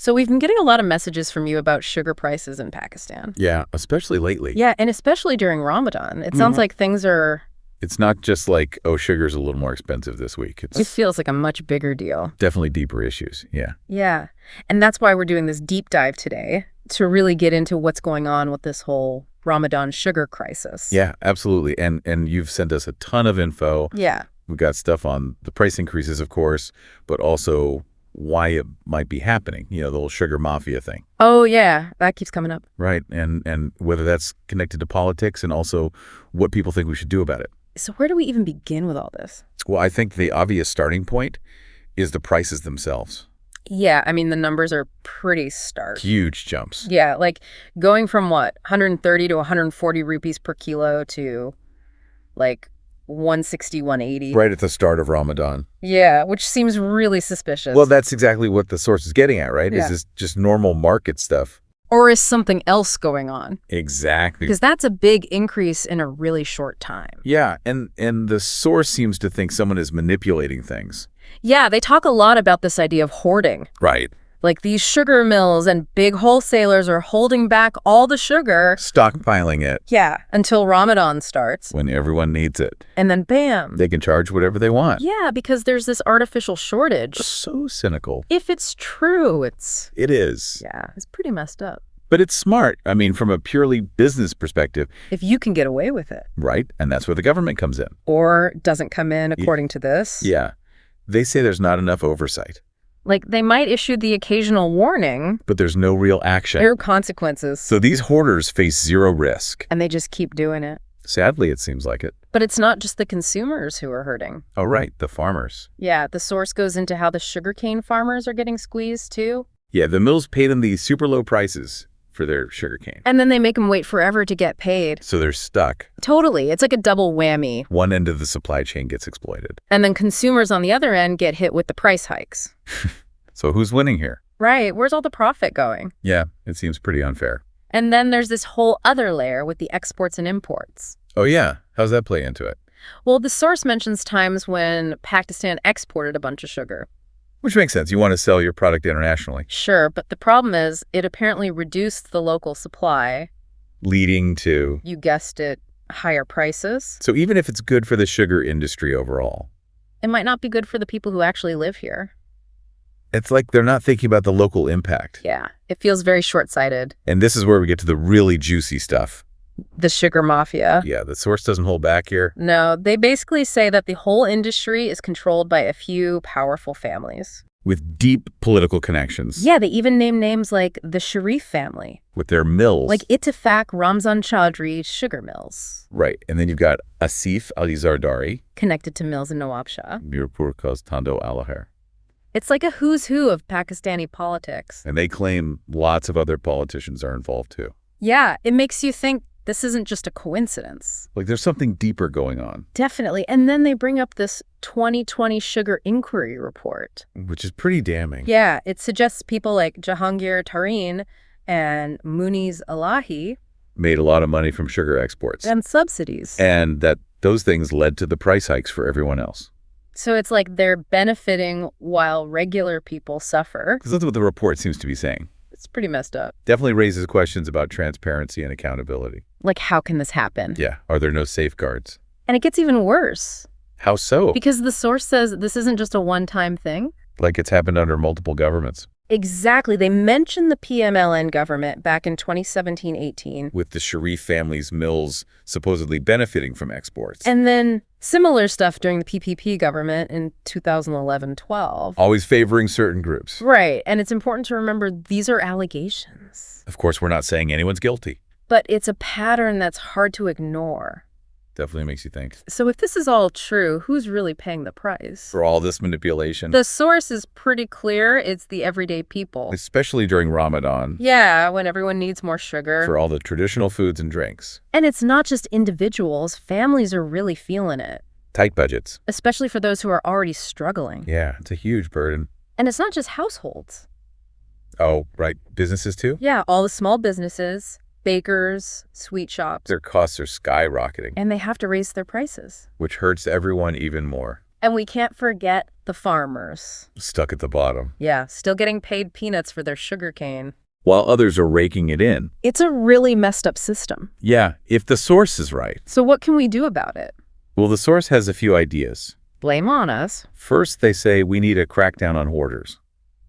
So we've been getting a lot of messages from you about sugar prices in Pakistan. Yeah, especially lately. Yeah, and especially during Ramadan. It sounds like things are... It's not just like, oh, sugar's a little more expensive this week. It feels like a much bigger deal. Definitely deeper issues, yeah. Yeah, and that's why we're doing this deep dive today, to really get into what's going on with this whole Ramadan sugar crisis. Yeah, absolutely. And you've sent us a ton of info. Yeah. We've got stuff on the price increases, of course, but also why it might be happening, the whole sugar mafia thing. Oh, yeah, that keeps coming up. Right, and whether that's connected to politics and also what people think we should do about it. So where do we even begin with all this? Well, I think the obvious starting point is the prices themselves. Yeah, I mean, the numbers are pretty stark. Huge jumps. Yeah, like going from 130 to 140 rupees per kilo to like 160, 180. Right at the start of Ramadan. Yeah, which seems really suspicious. Well, that's exactly what the source is getting at, right? Yeah. Is this just normal market stuff? Or is something else going on? Exactly. Because that's a big increase in a really short time. Yeah, and the source seems to think someone is manipulating things. Yeah, they talk a lot about this idea of hoarding. Right. Like these sugar mills and big wholesalers are holding back all the sugar. Stockpiling it. Yeah, until Ramadan starts. When everyone needs it. And then bam. They can charge whatever they want. Yeah, because there's this artificial shortage. So cynical. If it's true, It is. Yeah, it's pretty messed up. But it's smart. I mean, from a purely business perspective. If you can get away with it. Right, and that's where the government comes in. Or doesn't come in according to this. Yeah. They say there's not enough oversight. Like, they might issue the occasional warning. But there's no real action. There are consequences. So these hoarders face zero risk. And they just keep doing it. Sadly, it seems like it. But it's not just the consumers who are hurting. Oh, right, the farmers. Yeah, the source goes into how the sugarcane farmers are getting squeezed, too. Yeah, the mills pay them these super low prices for their sugarcane. And then they make them wait forever to get paid. So they're stuck. Totally. It's like a double whammy. One end of the supply chain gets exploited. And then consumers on the other end get hit with the price hikes. So who's winning here? Right. Where's all the profit going? Yeah, it seems pretty unfair. And then there's this whole other layer with the exports and imports. Oh, yeah. How's that play into it? Well, the source mentions times when Pakistan exported a bunch of sugar. Which makes sense. You want to sell your product internationally. Sure, but the problem is it apparently reduced the local supply. Leading to... You guessed it, higher prices. So even if it's good for the sugar industry overall... It might not be good for the people who actually live here. It's like they're not thinking about the local impact. Yeah, it feels very short-sighted. And this is where we get to the really juicy stuff. The sugar mafia. Yeah, the source doesn't hold back here. No, they basically say that the whole industry is controlled by a few powerful families. With deep political connections. Yeah, they even name names like the Sharif family. With their mills. Like 𝗥𝗺𝗶𝗀𝗄𝗏 Chaudhry sugar mills. Right, and then you've got Asif Ali Zardari. Connected to mills in 𝗥𝗺𝗃. 𝗥𝗺𝗱𝗏𝗺. It's like a who's who of Pakistani politics. And they claim lots of other politicians are involved too. Yeah, it makes you think this isn't just a coincidence. Like there's something deeper going on. Definitely. And then they bring up this 2020 sugar inquiry report. Which is pretty damning. Yeah, it suggests people like Jahangir Tareen and Muniz Elahi made a lot of money from sugar exports. and subsidies. And that those things led to the price hikes for everyone else. So it's like they're benefiting while regular people suffer. Because that's what the report seems to be saying. It's pretty messed up. Definitely raises questions about transparency and accountability. Like, how can this happen? Yeah. Are there no safeguards? And it gets even worse. How so? Because the source says this isn't just a one-time thing. Like it's happened under multiple governments. Exactly. They mentioned the PMLN government back in 2017-18. With the Sharif family's mills supposedly benefiting from exports. And then similar stuff during the PPP government in 2011-12. Always favoring certain groups. Right. And it's important to remember these are allegations. Of course, we're not saying anyone's guilty. But it's a pattern that's hard to ignore. Definitely makes you think. So if this is all true, who's really paying the price? For all this manipulation. The source is pretty clear. It's the everyday people. Especially during Ramadan. Yeah, when everyone needs more sugar. For all the traditional foods and drinks. And it's not just individuals. Families are really feeling it. Tight budgets. Especially for those who are already struggling. Yeah, it's a huge burden. And it's not just households. Oh, right. Businesses too? Yeah, all the small businesses, bakers, sweet shops. Their costs are skyrocketing. And they have to raise their prices. Which hurts everyone even more. And we can't forget the farmers. Stuck at the bottom. Yeah, still getting paid peanuts for their sugarcane. While others are raking it in. It's a really messed up system. Yeah, if the source is right. So what can we do about it? Well, the source has a few ideas. Blame on us. First, they say we need a crackdown on hoarders.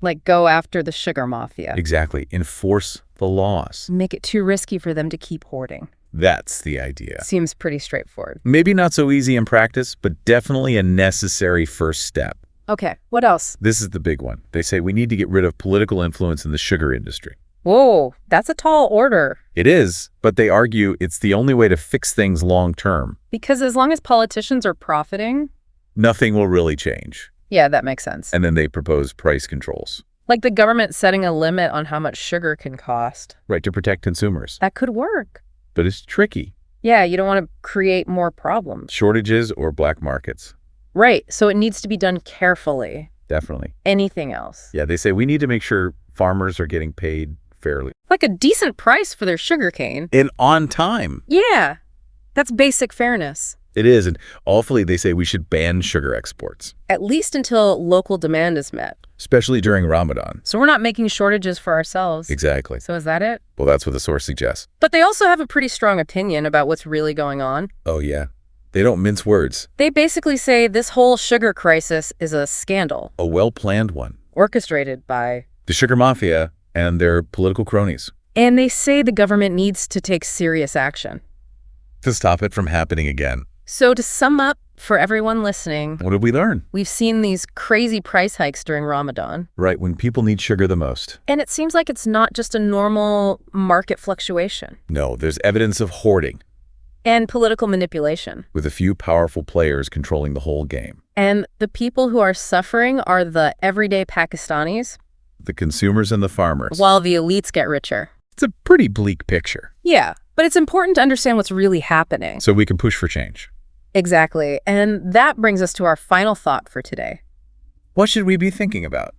Like go after the sugar mafia. Exactly. Enforce the laws. Make it too risky for them to keep hoarding. That's the idea. Seems pretty straightforward. Maybe not so easy in practice, but definitely a necessary first step. Okay, what else? This is the big one. They say we need to get rid of political influence in the sugar industry. Whoa, that's a tall order. It is, but they argue it's the only way to fix things long term. Because as long as politicians are profiting... Nothing will really change. Yeah, that makes sense. And then they propose price controls. Like the government setting a limit on how much sugar can cost. Right, to protect consumers. That could work. But it's tricky. Yeah, you don't want to create more problems. Shortages or black markets. Right, so it needs to be done carefully. Definitely. Anything else? Yeah, they say we need to make sure farmers are getting paid fairly. Like a decent price for their sugarcane. And on time. Yeah, that's basic fairness. It is, and awfully they say we should ban sugar exports. At least until local demand is met. Especially during Ramadan. So we're not making shortages for ourselves. Exactly. So is that it? Well, that's what the source suggests. But they also have a pretty strong opinion about what's really going on. Oh, yeah. They don't mince words. They basically say this whole sugar crisis is a scandal. A well-planned one. Orchestrated by... the sugar mafia and their political cronies. And they say the government needs to take serious action. To stop it from happening again. So to sum up, for everyone listening, What did we learn? we've seen these crazy price hikes during Ramadan. Right, when people need sugar the most. And it seems like it's not just a normal market fluctuation. No, there's evidence of hoarding, And political manipulation. with a few powerful players controlling the whole game. And the people who are suffering are the everyday Pakistanis, The consumers and the farmers. while the elites get richer. It's a pretty bleak picture. Yeah, but it's important to understand what's really happening. So we can push for change. Exactly. And that brings us to our final thought for today. What should we be thinking about?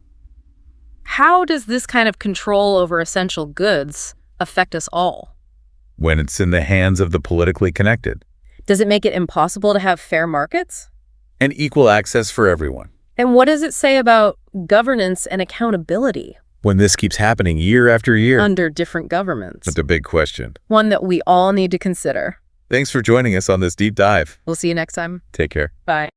How does this kind of control over essential goods affect us all? When it's in the hands of the politically connected. Does it make it impossible to have fair markets? And equal access for everyone. And what does it say about governance and accountability When this keeps happening year after year. under different governments? That's a big question. One that we all need to consider. Thanks for joining us on this deep dive. We'll see you next time. Take care. Bye.